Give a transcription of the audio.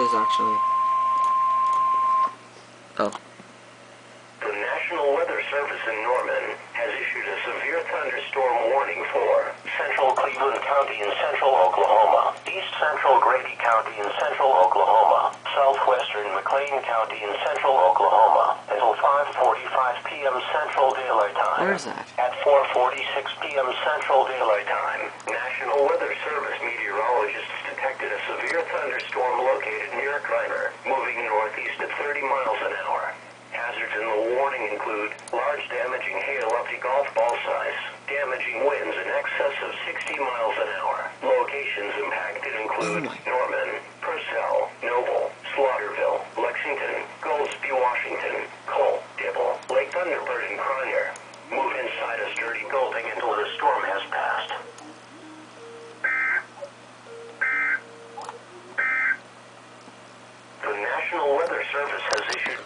is actually. Oh. The National Weather Service in Norman has issued a severe thunderstorm warning for central Cleveland County in central Oklahoma, east central Grady County in central Oklahoma, southwestern McClain County in central Oklahoma, until 5:45 p.m. Central Daylight Time. Where is that? At 4:46 p.m. Central Daylight Time, National Weather Service meteorologists detected a severe thunderstorm located near Clymer, moving northeast at 30 miles an hour. Hazards in the warning include large damaging hail up to golf ball size, damaging winds in excess of 60 miles an hour. Locations impacted include Norman, Purcell, Noble, Slaughterville, Lexington, Goldsby, Washington, Cole, Dibble, Lake Thunderbird, and Cronyer. Move inside a sturdy building until the storm has passed. The National Weather Service has issued